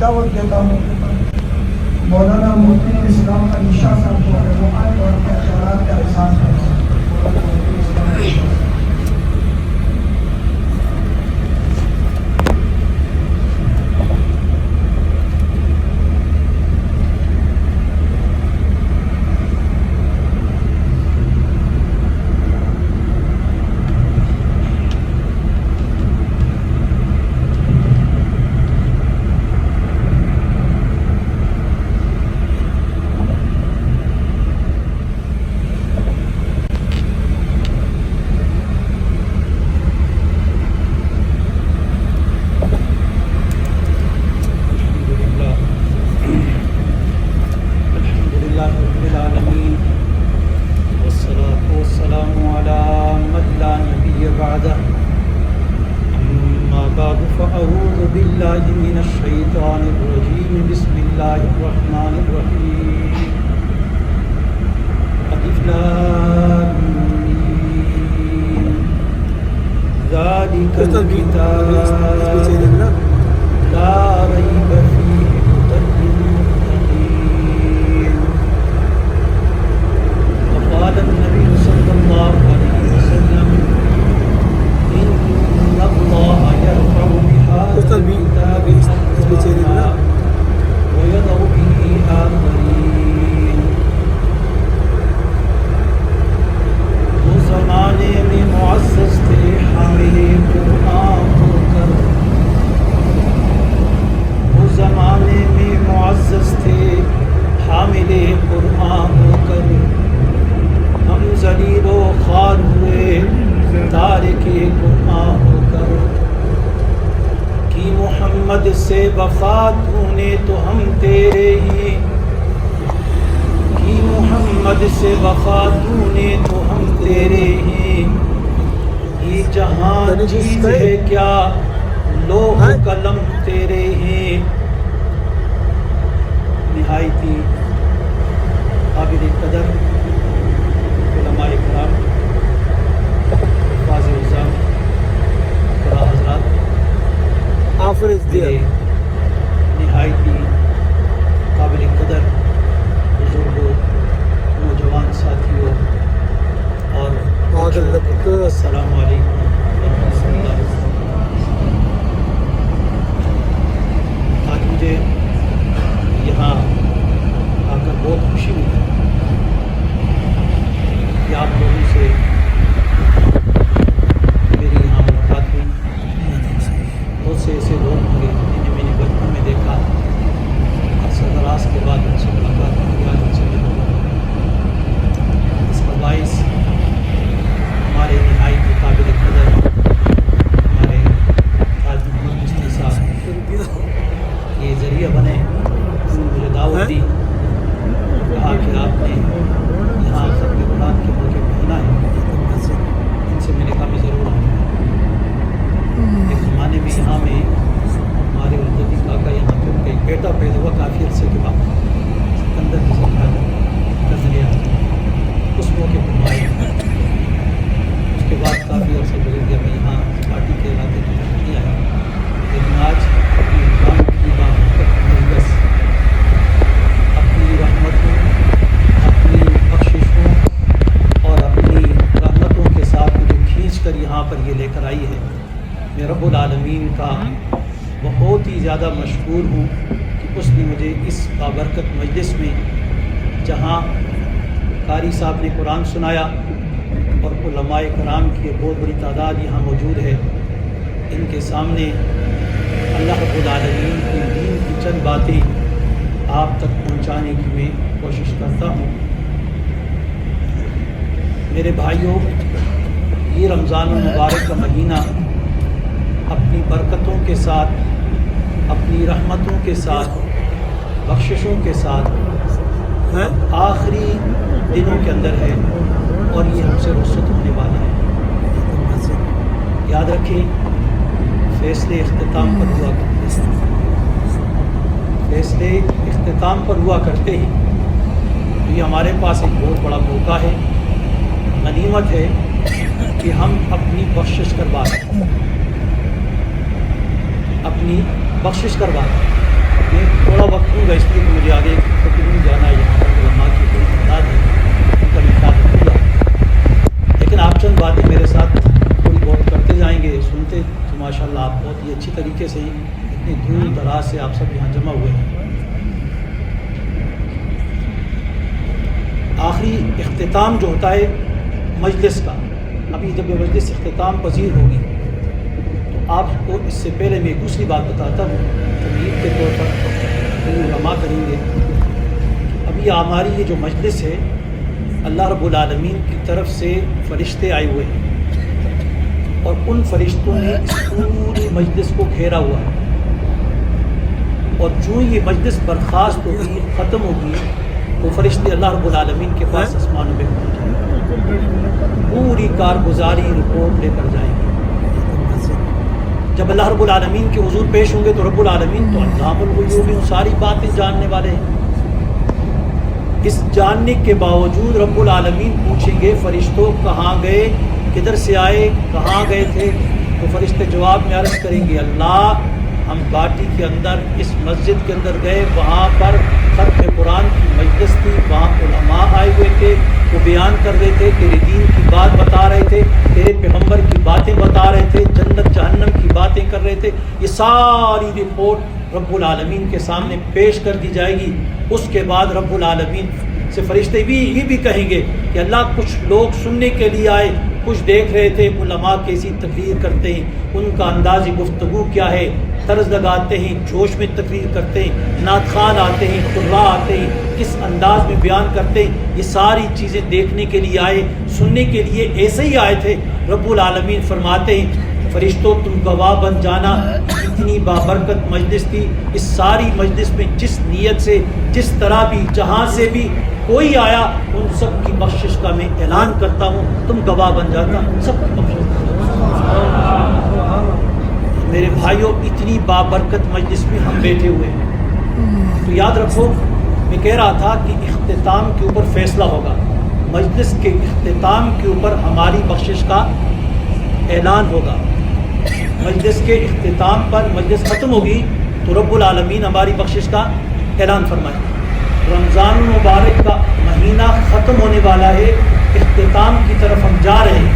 دعوت دیتا ہوں مولانا مفتی اسلام علی شاہ صاحب کو وہ آئے اور اپنے خیالات کا احساس کریں. سے وفا تو نے تو ہم تیرے ہی کی، محمد سے وفا تو نے تو ہم تیرے ہی. یہ جہاں چیز ہے کیا لوح قلم تیرے ہی. نہایتی قابل قدر علماء کرام، حفاظ الزام، بڑا حضرات، نہایتی قابل قدر بزرگوں، نوجوان ساتھیوں اور السلام علیکم ورحمۃ اللہ. آج مجھے یہاں آ کر بہت خوشی ہوئی ہے کہ آپ لوگوں سے میری یہاں ملاقات ہوئی. بہت سے ایسے لوگ ہوں گے جنہیں میں نے بچپن میں دیکھا، اکثر دراز کے بعد ان سے ملاقات ہوئی، آج ان سے ملوں. اس کا باعث ہمارے نہایت قابل قدر ہمارے تاج محمد مفتی صاحب یہ ذریعہ بنے. مجھے دعوت دی، کہا کہ آپ نے یہاں ختم قرآن کے موقع پہ ہونا ہے، ان سے میں نے کہا میں ضرور آؤں گا. ایک زمانے میں یہاں میں ہمارے الدی کاکا یہاں پہ ان کا ایک بیٹا پیدا ہوا کافی عرصے کے بعد، سکندر نظر کا ذریعہ، اس موقع پر آئے. اس کے بعد کافی عرصہ گزر گیا، میں یہاں پارٹی کے علاقے میں نہیں آیا. لیکن آج اپنی کام کی بات، اپنی رحمتوں، اپنی بخششوں اور اپنی رحمتوں کے ساتھ مجھے کھینچ کر یہاں پر یہ لے کر آئی ہے. میں رب العالمین کا بہت ہی زیادہ مشکور ہوں کہ اس نے مجھے اس بابرکت مجلس میں، جہاں قاری صاحب نے قرآن سنایا اور علماء کرام کی بہت بڑی تعداد یہاں موجود ہے، ان کے سامنے اللہ رب العالمین کی دین کی چند باتیں آپ تک پہنچانے کی میں کوشش کرتا ہوں. میرے بھائیوں، یہ رمضان المبارک کا مہینہ اپنی برکتوں کے ساتھ، اپنی رحمتوں کے ساتھ، بخششوں کے ساتھ آخری دنوں کے اندر ہے اور یہ ہم سے رخصت ہونے والا ہے. یاد رکھیں، فیصلے اختتام پر ہوا کرتے ہیں، فیصلے اختتام پر ہوا کرتے ہی. تو یہ ہمارے پاس ایک بہت بڑا موقع ہے، غنیمت ہے کہ ہم اپنی بخشش کروا دیں، اپنی بخشش کروا دیں. میں تھوڑا وقت دوں گا اس لیے کہ مجھے آگے تقریباً جانا ہے، یہاں پر علماء کی کوئی تعداد ہے، ان کا میں خیال رکھوں گا، لیکن آپ چند باتیں میرے ساتھ تھوڑی بہت کرتے جائیں گے، سنتے تو ماشاء اللہ آپ بہت ہی اچھی طریقے سے ہی اتنی دور دراز سے آپ سب یہاں جمع ہوئے ہیں۔ آخری اختتام جو ہوتا ہے مجلس کا، ابھی جب یہ مجلس اختتام پذیر ہوگی تو آپ کو اس سے پہلے میں دوسری بات بتاتا ہوں تمہید کے طور پر علماء کریں گے۔ ابھی ہماری یہ جو مجلس ہے اللہ رب العالمین کی طرف سے فرشتے آئے ہوئے ہیں اور ان فرشتوں نے اس پوری مجلس کو گھیرا ہوا ہے، اور جو یہ مجلس برخاست ہوگی ختم ہوگی وہ فرشتے اللہ رب العالمین کے پاس آسمانوں میں پہنچ جائیں گے، پوری کارگزاری رپورٹ لے کر جائیں گے۔ جب اللہ رب العالمین کے حضور پیش ہوں گے تو رب العالمین تو علام الغیوب ہیں، ساری باتیں جاننے والے ہیں۔ اس جاننے کے باوجود رب العالمین پوچھیں گے فرشتوں کہاں گئے، کدھر سے آئے، کہاں گئے تھے؟ تو فرشتے جواب میں عرض کریں گے اللہ ہم گاٹی کے اندر اس مسجد کے اندر گئے، وہاں پر ختم قرآن کی مجلس تھی، وہاں علماء آئے ہوئے تھے، وہ بیان کر رہے تھے، تیرے دین کی بات بتا رہے تھے، تیرے پیغمبر کی باتیں بتا رہے تھے، جنت جہنم کی باتیں کر رہے تھے۔ یہ ساری رپورٹ رب العالمین کے سامنے پیش کر دی جائے گی۔ اس کے بعد رب العالمین سے فرشتے بھی یہ بھی کہیں گے کہ اللہ کچھ لوگ سننے کے لیے آئے، کچھ دیکھ رہے تھے علماء کیسی تقریر کرتے ہیں، ان کا انداز گفتگو کیا ہے، طرز لگاتے ہیں، جوش میں تقریر کرتے ہیں، نعت خوان آتے ہیں، قراء آتے ہیں، کس انداز میں بیان کرتے ہیں، یہ ساری چیزیں دیکھنے کے لیے آئے، سننے کے لیے ایسے ہی آئے تھے۔ رب العالمین فرماتے ہیں فرشتوں تم گواہ بن جانا، اتنی بابرکت مجلس تھی، اس ساری مجلس میں جس نیت سے جس طرح بھی جہاں سے بھی کوئی آیا ان سب کی بخشش کا میں اعلان کرتا ہوں، تم گواہ بن جاتا، سب کی بخشش۔ میرے بھائیوں اتنی بابرکت مجلس میں ہم بیٹھے ہوئے ہیں، تو یاد رکھو میں کہہ رہا تھا کہ اختتام کے اوپر فیصلہ ہوگا، مجلس کے اختتام کے اوپر ہماری بخشش کا اعلان ہوگا۔ مجلس کے اختتام پر مجلس ختم ہوگی تو رب العالمین ہماری بخشش کا اعلان فرمائے۔ رمضان المبارک کا مہینہ ختم ہونے والا ہے، اختتام کی طرف ہم جا رہے ہیں،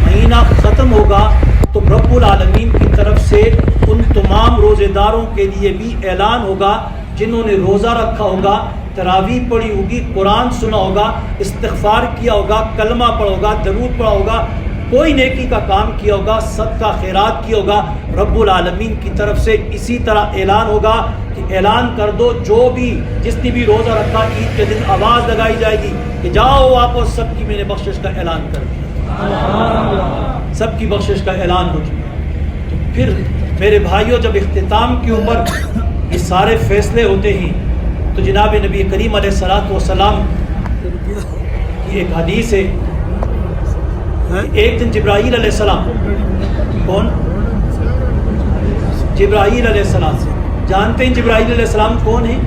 مہینہ ختم ہوگا تو رب العالمین کی طرف سے ان تمام روزے داروں کے لیے بھی اعلان ہوگا جنہوں نے روزہ رکھا ہوگا، تراویح پڑھی ہوگی، قرآن سنا ہوگا، استغفار کیا ہوگا، کلمہ پڑھا ہوگا، درود پڑھا ہوگا، کوئی نیکی کا کام کیا ہوگا، صدقہ خیرات کیا ہوگا، رب العالمین کی طرف سے اسی طرح اعلان ہوگا کہ اعلان کر دو جو بھی جس نے بھی روزہ رکھا عید کے دن آواز لگائی جائے گی کہ جاؤ واپس، سب کی میں نے بخشش کا اعلان کر دیا، سب کی بخشش کا اعلان ہو چکا۔ تو پھر میرے بھائیوں جب اختتام کے اوپر یہ سارے فیصلے ہوتے ہیں تو جناب نبی کریم علیہ الصلوۃ والسلام کی ایک حدیث ہے، ایک دن جبرائیل علیہ السلام، کون؟ جبرائیل علیہ السلام، جانتے ہیں جبرائیل علیہ السلام کون ہیں؟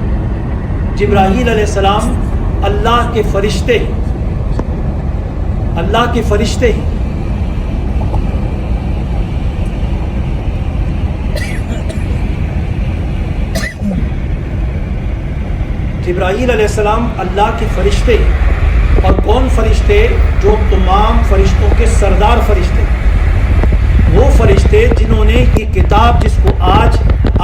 جبرائیل علیہ السلام اللہ کے فرشتے ہیں، اللہ کے فرشتے ہیں۔ جبرائیل علیہ السلام اللہ کے فرشتے ہیں، اور کون فرشتے؟ جو تمام فرشتوں کے سردار فرشتے، وہ فرشتے جنہوں نے یہ کتاب جس کو آج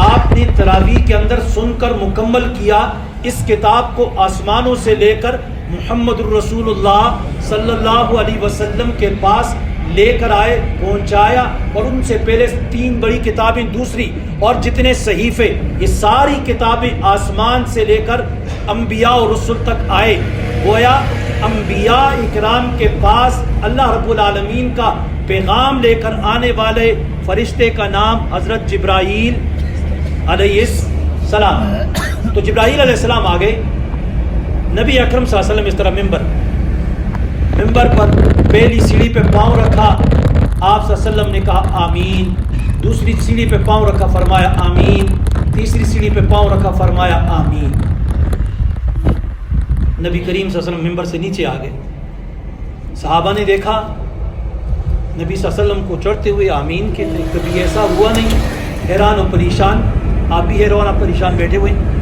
آپ نے تراویح کے اندر سن کر مکمل کیا، اس کتاب کو آسمانوں سے لے کر محمد الرسول اللہ صلی اللہ علیہ وسلم کے پاس لے کر آئے، پہنچایا، اور ان سے پہلے 3 بڑی کتابیں دوسری اور جتنے صحیفے، یہ ساری کتابیں آسمان سے لے کر انبیاء اور رسل تک آئے۔ گویا انبیاء اکرام کے پاس اللہ رب العالمین کا پیغام لے کر آنے والے فرشتے کا نام حضرت جبرائیل علیہ السلام۔ تو جبرائیل علیہ السلام آ گئے، نبی اکرم صلی اللہ علیہ وسلم اس طرح ممبر پر پہلی سیڑھی پہ پاؤں رکھا، آپ صلی اللہ علیہ وسلم نے کہا آمین، دوسری سیڑھی پہ پاؤں رکھا، فرمایا آمین، تیسری سیڑھی پہ پاؤں رکھا، فرمایا آمین۔ نبی کریم صلی اللہ علیہ وسلم ممبر سے نیچے آ گئے، صحابہ نے دیکھا نبی صلی اللہ علیہ وسلم کو چڑھتے ہوئے آمین کہتے، کبھی ایسا ہوا نہیں، حیران و پریشان۔ آپ بھی حیران آپ پریشان بیٹھے ہوئے ہیں.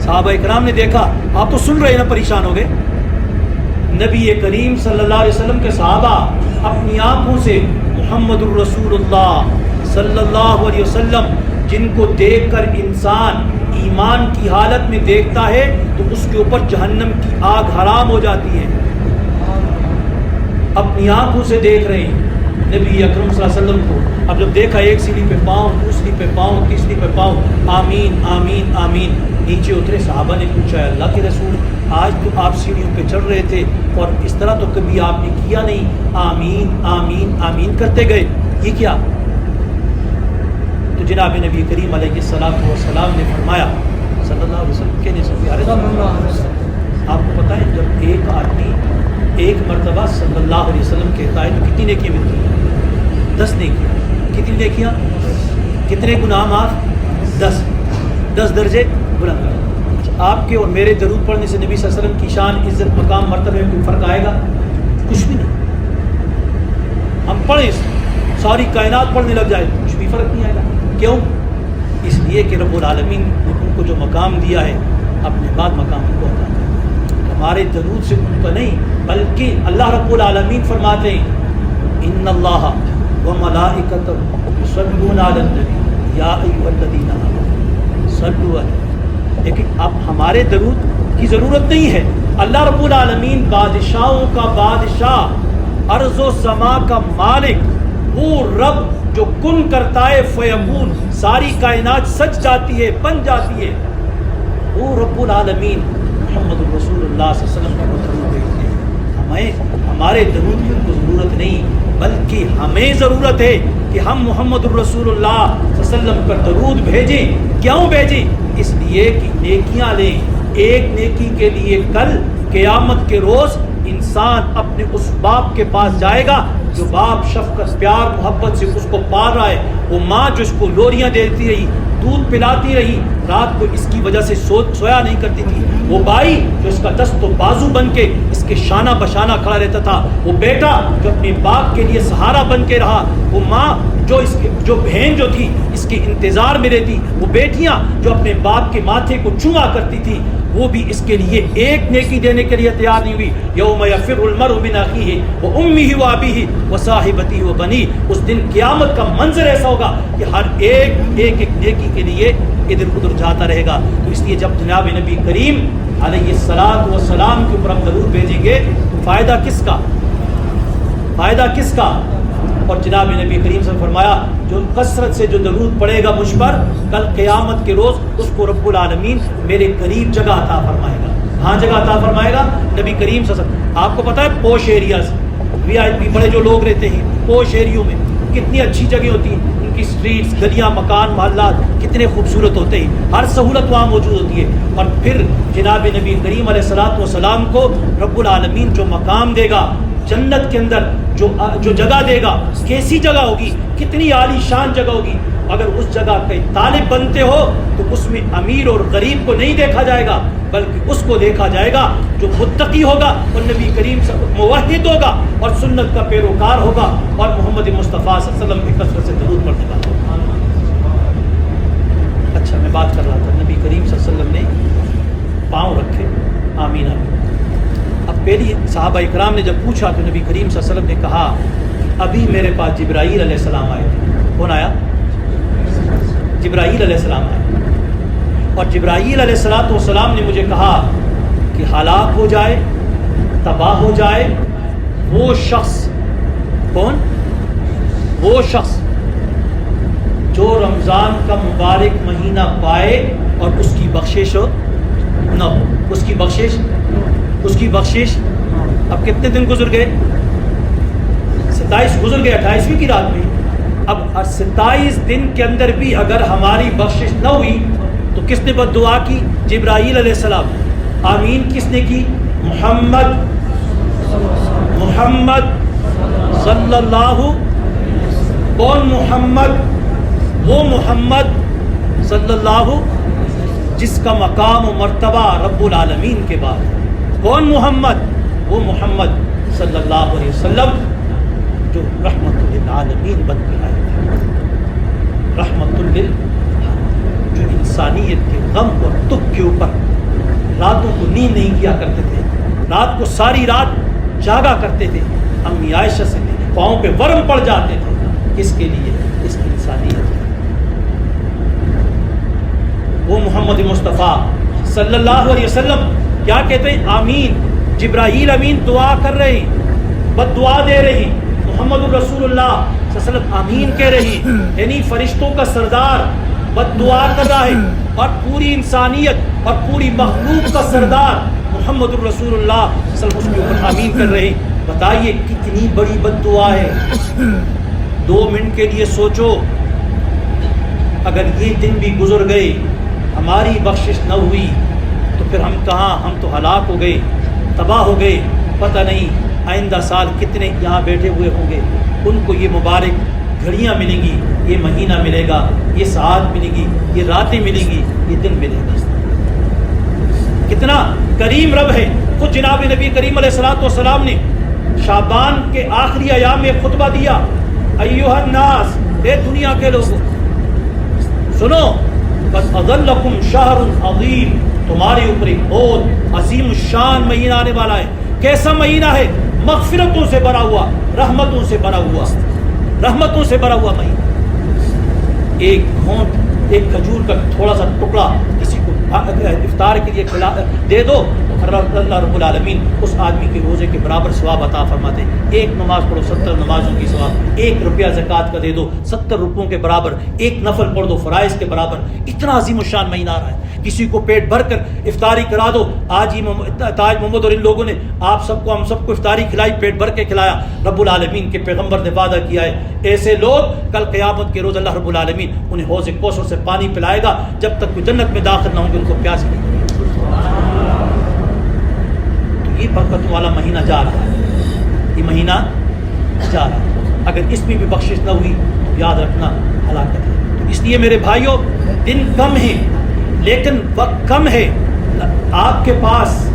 صحابہ اکرام نے دیکھا آپ تو سن رہے ہیں نا, پریشان ہو گئے. نبی کریم صلی اللہ علیہ وسلم کے صحابہ اپنی آنکھوں سے محمد الرسول اللہ صلی اللہ علیہ وسلم جن کو دیکھ کر انسان ایمان کی حالت میں دیکھتا ہے تو اس کے اوپر جہنم کی آگ حرام ہو جاتی ہے. اپنی آنکھوں سے دیکھ رہے ہیں نبی اکرم صلی اللہ علیہ وسلم کو. اب جب دیکھا ایک سیڑھی پہ پاؤں, دوسری پہ پاؤں, تیسری پہ پاؤں, آمین آمین آمین. نیچے اترے, صحابہ نے پوچھا اللہ کے رسول آج تو آپ سیڑھیوں پہ چڑھ رہے تھے اور اس طرح تو کبھی آپ نے کیا نہیں, آمین آمین آمین کرتے گئے, یہ کیا؟ تو جناب نبی کریم علیہ السلام نے فرمایا صلی اللہ علیہ وسلم کے آپ کو پتہ ہے جب ایک آدمی ایک مرتبہ صلی اللہ علیہ وسلم کہتا ہے تو کتنی نیکیاں ملتی ہیں؟ 10 نیکیاں. کتنی نیکیاں؟ کتنے گناہ معاف؟ 10 درجے بلند. آپ کے اور میرے درود پڑھنے سے نبی صلی اللہ علیہ وسلم کی شان, عزت, مقام, مرتبے میں کوئی فرق آئے گا؟ کچھ بھی نہیں. ہم پڑھیں ساری کائنات پڑھنے لگ جائے کچھ بھی فرق نہیں آئے گا. کیوں؟ اس لیے کہ رب العالمین نے ان کو جو مقام دیا ہے اپنے بعد مقام ان کو عطا کر دیا. ہمارے درود سے ان کا نہیں بلکہ اللہ رب العالمین فرماتے ہیں ان اللہ وملائکتہ یصلون علی النبی یا ایھا الذین آمنوا صلوا علیہ. لیکن اب ہمارے درود کی ضرورت نہیں ہے. اللہ رب العالمین بادشاہوں کا بادشاہ, ارض و سما کا مالک, وہ رب جو کن کرتا ہے فیکون, ساری کائنات سج جاتی ہے, بن جاتی ہے, وہ رب العالمین محمد رسول اللہ صلی اللہ علیہ وسلم کو درود بھیجتے ہیں. ہمیں ہمارے درود کی کو ضرورت نہیں بلکہ ہمیں ضرورت ہے کہ ہم محمد الرسول اللہ صلی اللہ علیہ وسلم پر درود بھیجیں. کیوں بھیجیں؟ اس لیے کہ نیکیاں لیں. ایک نیکی کے لیے کل قیامت کے روز انسان اپنے اس باپ کے پاس جائے گا جو باپ شفقت, پیار, محبت سے اس کو پال رہا ہے. وہ ماں جو اس کو لوریاں دیتی رہی, دودھ پلاتی رہی, رات کو اس کی وجہ سے سویا نہیں کرتی تھی. وہ بھائی جو اس کا دست و بازو بن کے اس کے شانہ بشانہ کھڑا رہتا تھا. وہ بیٹا جو اپنے باپ کے لیے سہارا بن کے رہا. وہ ماں جو بہن جو تھی اس کے انتظار میں رہتی. وہ بیٹیاں جو اپنے باپ کے ماتھے کو چوما کرتی تھی وہ بھی اس کے لیے ایک نیکی دینے کے لیے تیار نہیں ہوئی. یوم یفر المرء من اخیہ وامہ وابیہ وصاحبتہ وبنیہ. اس دن قیامت کا منظر ایسا ہوگا کہ ہر ایک نیکی کے لیے ادھر ادھر جاتا رہے گا. تو اس لیے جب جناب نبی کریم علیہ السلام کے اوپر ہم درود بھیجیں گے تو فائدہ کس کا؟ فائدہ کس کا؟ اور جناب نبی کریم سے فرمایا جو کثرت سے جو درود پڑے گا مجھ پر کل قیامت کے روز اس کو رب العالمین میرے قریب جگہ عطا فرمائے گا. ہاں جگہ عطا فرمائے گا نبی کریم صلی اللہ علیہ وسلم. آپ کو پتہ ہے پوش ایریاز, VIP بڑے جو لوگ رہتے ہیں پوش ایریوں میں کتنی اچھی جگہ ہوتی ہیں. ان کی سٹریٹس, گلیاں, مکان, محلات کتنے خوبصورت ہوتے ہیں. ہر سہولت وہاں موجود ہوتی ہے. اور پھر جناب نبی کریم علیہ السلام کو رب العالمین جو مقام دے گا جنت کے اندر, جو جگہ دے گا, کیسی جگہ ہوگی, کتنی عالی شان جگہ ہوگی. اگر اس جگہ کے طالب بنتے ہو تو اس میں امیر اور غریب کو نہیں دیکھا جائے گا بلکہ اس کو دیکھا جائے گا جو متقی ہوگا اور نبی کریم سے موحد ہوگا اور سنت کا پیروکار ہوگا اور محمد مصطفیٰ صلی اللہ علیہ وسلم کی کثرت سے درود پڑھنے والا. اچھا میں بات کر رہا تھا, نبی کریم صلی اللہ علیہ وسلم نے پاؤں رکھے, آمین آمین. اب پہلی صحابہ اکرام نے جب پوچھا تو نبی کریم صلی اللہ علیہ وسلم نے کہا ابھی میرے پاس جبرائیل علیہ السلام آئے تھے. کون آیا؟ جبرائیل علیہ السلام آئے. اور جبرائیل علیہ السلام نے مجھے کہا کہ ہلاک ہو جائے, تباہ ہو جائے وہ شخص. کون؟ وہ شخص جو رمضان کا مبارک مہینہ پائے اور اس کی بخشش نہ ہو. اس کی بخشش اب کتنے دن گزر گئے؟ 27 گزر گئے, 28ویں کی رات میں. اب 27 دن کے اندر بھی اگر ہماری بخشش نہ ہوئی تو کس نے بد دعا کی؟ جبرائیل علیہ السلام. آمین کس نے کی؟ محمد صلی اللہ. کون محمد؟ وہ محمد صلی اللہ جس کا مقام و مرتبہ رب العالمین کے بعد. کون محمد؟ وہ محمد صلی اللہ علیہ وسلم جو رحمت للعالمین بن کے آئے. رحمت للعالمین. جو انسانیت کے غم اور دکھ کے اوپر راتوں کو نیند نہیں کیا کرتے تھے، رات کو ساری رات جاگا کرتے تھے، امی عائشہ سے پاؤں پہ ورم پڑ جاتے تھے. کس کے لیے؟ اس کی انسانیت. وہ محمد مصطفیٰ صلی اللہ علیہ وسلم کیا کہتے ہیں؟ آمین. جبرائیل امین دعا کر رہے ہیں، بد دعا دے رہی. محمد رسول اللہ صلی اللہ علیہ وسلم آمین کہہ رہی، یعنی فرشتوں کا سردار بد دعا کر رہا ہے، اور پوری انسانیت اور پوری مخلوق کا سردار محمد رسول اللہ صلی اللہ علیہ وسلم اس کے اوپر آمین کر رہے ہیں. بتائیے کتنی بڑی بد دعا ہے. 2 منٹ کے لیے سوچو، اگر یہ دن بھی گزر گئے، ہماری بخشش نہ ہوئی تو پھر ہم کہاں؟ ہم تو ہلاک ہو گئے، تباہ ہو گئے. پتہ نہیں آئندہ سال کتنے یہاں بیٹھے ہوئے ہوں گے، ان کو یہ مبارک گھڑیاں ملیں گی، یہ مہینہ ملے گا، یہ ساعت ملے گی، یہ راتیں ملیں گی، یہ دن ملے گا. کتنا کریم رب ہے. خود جناب نبی کریم علیہ الصلوۃ والسلام نے شعبان کے آخری ایام میں خطبہ دیا، ایھا الناس، اے دنیا کے لوگوں سنو، قد اضلکم شہر عظیم، تمہارے اوپر ایک بہت عظیم الشان مہینہ آنے والا ہے. کیسا مہینہ ہے؟ مغفرتوں سے بھرا ہوا، رحمتوں سے بھرا ہوا، رحمتوں سے بھرا ہوا مہینہ. ایک گھونٹ، ایک کھجور کا تھوڑا سا ٹکڑا کسی کو افطار کے لیے دے دو، اللہ رب العالمین اس آدمی کے روزے کے برابر ثواب عطا فرماتے. ایک نماز پڑھو 70 نمازوں کی ثواب. 1 روپیہ زکوٰۃ کا دے دو 70 روپوں کے برابر. 1 نفل پڑھ دو فرائض کے برابر. اتنا عظیم الشان مہینہ آ رہا ہے. کسی کو پیٹ بھر کر افطاری کرا دو. آج ہی تاج محمد اور ان لوگوں نے آپ سب کو، ہم سب کو افطاری کھلائی، پیٹ بھر کے کھلایا. رب العالمین کے پیغمبر نے وعدہ کیا ہے، ایسے لوگ کل قیامت کے روز اللہ رب العالمین انہیں حوض کوثر سے پانی پلائے گا، جب تک وہ جنت میں داخل نہ ہوں گے ان کو پیاس نہیں لگے. تو یہ برکتوں والا مہینہ جا رہا ہے، یہ مہینہ جا رہا ہے. اگر اس میں بھی بخشش نہ ہوئی تو یاد رکھنا ہلاکت ہے. تو اس لیے میرے بھائیوں، دن کم ہیں لیکن وقت کم ہے. آپ کے پاس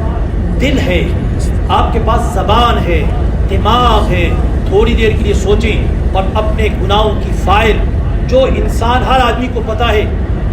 دل ہے، آپ کے پاس زبان ہے، دماغ ہے. تھوڑی دیر کے لیے سوچیں اور اپنے گناہوں کی فائل، جو انسان ہر آدمی کو پتہ ہے،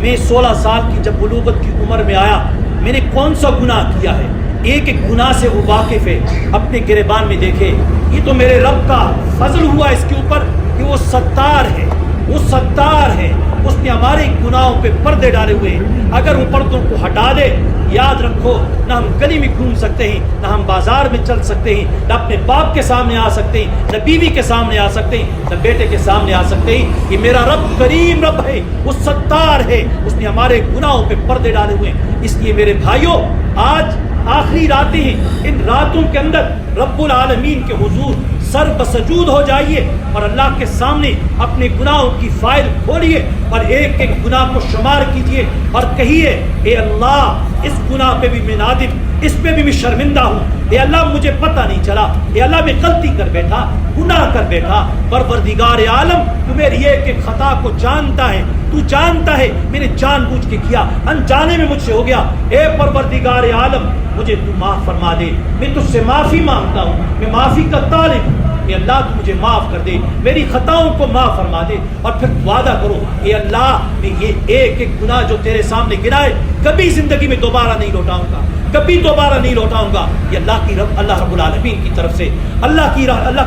میں 16 سال کی جب بلوغت کی عمر میں آیا، میں نے کون سا گناہ کیا ہے. ایک ایک گناہ سے وہ واقف ہے. اپنے گریبان میں دیکھے، یہ تو میرے رب کا فضل ہوا اس کے اوپر کہ وہ ستار ہے، وہ ستار ہے. اس نے ہمارے گناہوں پہ پردے ڈالے ہوئے ہیں. اگر وہ پردوں کو ہٹا دے، یاد رکھو، نہ ہم گلی میں گھوم سکتے ہیں، نہ ہم بازار میں چل سکتے ہیں، نہ اپنے باپ کے سامنے آ سکتے ہیں، نہ بیوی کے سامنے آ سکتے ہیں، نہ بیٹے کے سامنے آ سکتے ہیں. یہ میرا رب کریم رب ہے، وہ ستار ہے. اس نے ہمارے گناہوں پہ پردے ڈالے ہوئے ہیں. اس لیے میرے بھائیوں، آج آخری راتیں ہیں. ان راتوں کے اندر رب العالمین کے حضور سر بسجود ہو جائیے اور اللہ کے سامنے اپنے گناہوں کی فائل کھولیے اور ایک ایک گناہ کو شمار کیجیے اور کہیے، اے اللہ، اس گناہ پہ بھی میں نادم، اس پہ بھی میں شرمندہ ہوں. اے اللہ، مجھے پتہ نہیں چلا. اے اللہ، میں غلطی کر بیٹھا، گناہ کر بیٹھا. پروردگار عالم، تو میری ایک ایک خطا کو جانتا ہے، تو جانتا ہے میں نے جان بوجھ کے کیا، انجانے میں مجھ سے ہو گیا. اے پروردگار عالم، مجھے تو معاف فرما دے. میں تجھ سے معافی مانگتا ہوں، میں معافی کا طالب ہوں. اے اللہ، تو مجھے معاف کر دے، میری خطاؤں کو معاف فرما دے. اور پھر وعدہ کرو، اے اللہ، میں یہ ایک ایک گناہ جو تیرے سامنے گرائے کبھی زندگی میں دوبارہ نہیں لوٹاؤں گا، کبھی دوبارہ نہیں لوٹاؤں گا. یہ اللہ رب العالمین کی طرف سے، اللہ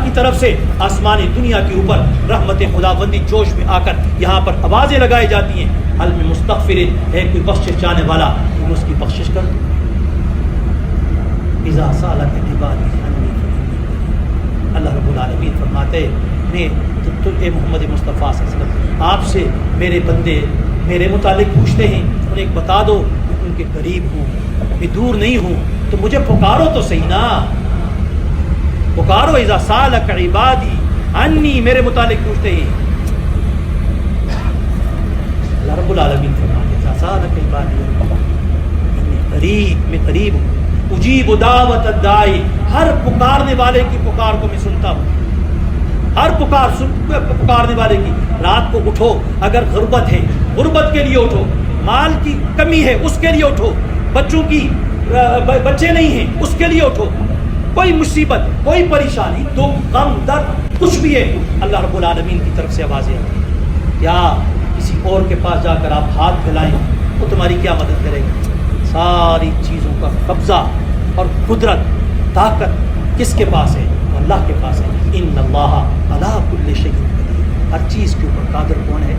کی طرف سے آسمانی دنیا کے اوپر رحمت خداوندی جوش میں آ کر یہاں پر آوازیں لگائی جاتی ہیں، حل میں مستغفر ہے کوئی بخشش چاہنے والا، تم اس کی بخشش کر دو. اذا سالک عبادی عنی فإنی، اللہ رب العالمین فرماتے میں تو اے محمد مصطفیٰ صلی اللہ علیہ وسلم، آپ سے میرے بندے میرے متعلق پوچھتے ہیں، انہیں بتا دو کہ ان کے قریب ہوں، میں دور نہیں ہوں. تو مجھے پکارو تو صحیح نا، پکارو. اذا سالک عبادی عنی، میرے متعلق پوچھتے ہیں. اللہ رب العالمین فرماتے اذا سالک عبادی عنی قریب، میں قریب ہوں. اجیب دعوت الداعی، ہر پکارنے والے کی پکار کو میں سنتا ہوں، ہر پکارنے والے کی. رات کو اٹھو، اگر غربت ہے غربت کے لیے اٹھو، مال کی کمی ہے اس کے لیے اٹھو، بچوں کی بچے نہیں ہیں اس کے لیے اٹھو، کوئی مصیبت، کوئی پریشانی، دکھ، غم، درد، کچھ بھی ہے، اللہ رب العالمین کی طرف سے آوازیں آتی ہیں. یا کسی اور کے پاس جا کر آپ ہاتھ پھیلائیں وہ تمہاری کیا مدد کرے گا؟ ساری چیزوں کا قبضہ اور قدرت طاقت کس کے پاس ہے؟ اللہ کے پاس ہے۔ ان اللہ علی کل شیء قدیر، ہر چیز کے اوپر قادر کون ہے؟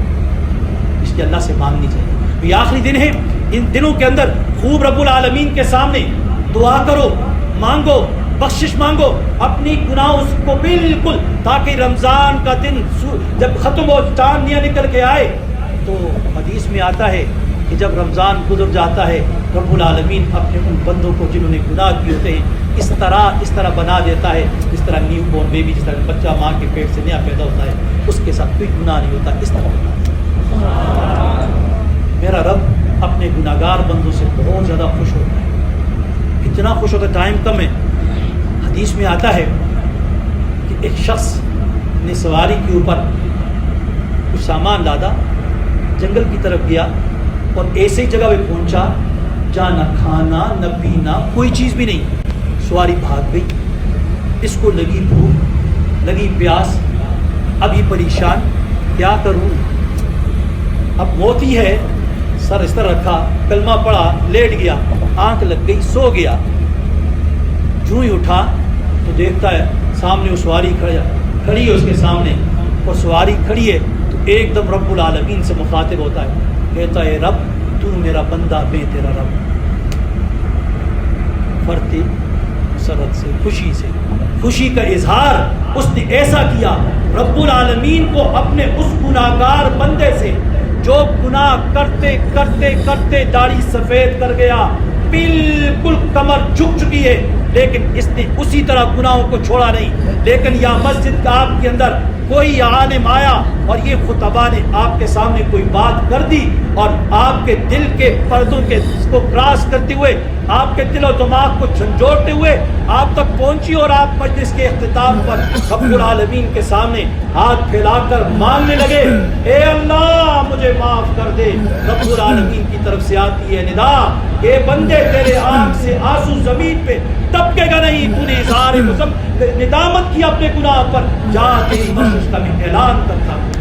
اس لیے اللہ سے مانگنی چاہیے۔ یہ آخری دن ہے، ان دنوں کے اندر خوب رب العالمین کے سامنے دعا کرو، مانگو، بخشش مانگو اپنی گناہوں کو بالکل، تاکہ رمضان کا دن جب ختم ہو، چاندنیاں نکل کے آئے، تو حدیث میں آتا ہے کہ جب رمضان گزر جاتا ہے رب العالمین اپنے ان بندوں کو جنہوں نے گناہ کیے ہوتے ہیں اس طرح بنا دیتا ہے، جس طرح نیو بورن بیبی، جس طرح بچہ ماں کے پیٹ سے نیا پیدا ہوتا ہے، اس کے ساتھ کوئی گناہ نہیں ہوتا، اس طرح ہوتا ہے۔ میرا رب اپنے گناہگار بندوں سے بہت زیادہ خوش ہوتا ہے، اتنا خوش ہوتا ہے، ٹائم کم ہے۔ حدیث میں آتا ہے کہ ایک شخص نے سواری کے اوپر کچھ سامان لادا، جنگل کی طرف گیا اور ایسے جگہ پہ پہنچا جہاں نہ کھانا نہ پینا، کوئی چیز بھی نہیں۔ سواری بھاگ گئی، اس کو لگی بھوک، لگی پیاس، اب یہ پریشان، کیا کروں؟ اب موت ہی ہے، سر اس طرح رکھا، کلمہ پڑھا، لیٹ گیا، آنکھ لگ گئی، سو گیا۔ جو ہی اٹھا تو دیکھتا ہے سامنے وہ سواری کھڑی ہے اس کے سامنے، اور سواری کھڑی ہے تو ایک دم رب العالمین سے مخاطب ہوتا ہے، کہتا ہے رب تو میرا بندہ، میں تیرا رب۔ فرتے مسرت سے، خوشی کا اظہار اس نے ایسا کیا، رب العالمین کو اپنے اس گناہگار بندے سے جو گناہ کرتے کرتے کرتے داڑھی سفید کر گیا، بالکل کمر جھک چکی ہے، لیکن اس نے اسی طرح گناہوں کو چھوڑا نہیں۔ لیکن یا مسجد کا آپ کے اندر کوئی عالم آیا اور یہ خطبہ نے آپ کے سامنے کوئی بات کر دی اور آپ کے دل کے پردوں کے کو کراس کرتے ہوئے، آپ کے دل و دماغ کو جھنجھوڑتے ہوئے آپ تک پہنچی، اور آپ مجلس کے اختتام پر رب العالمین کے سامنے ہاتھ پھیلا کر مانگنے لگے، اے اللہ مجھے معاف کر دے، رب العالمین کی طرف سے آتی ہے ندا، اے بندے تیرے آنکھ سے آنسو زمین پہ ٹپکے گا نہیں، تو نے اظہار ندامت کیا اپنے گناہ پر، جا تیری بخشش کا میں اعلان کرتا ہوں۔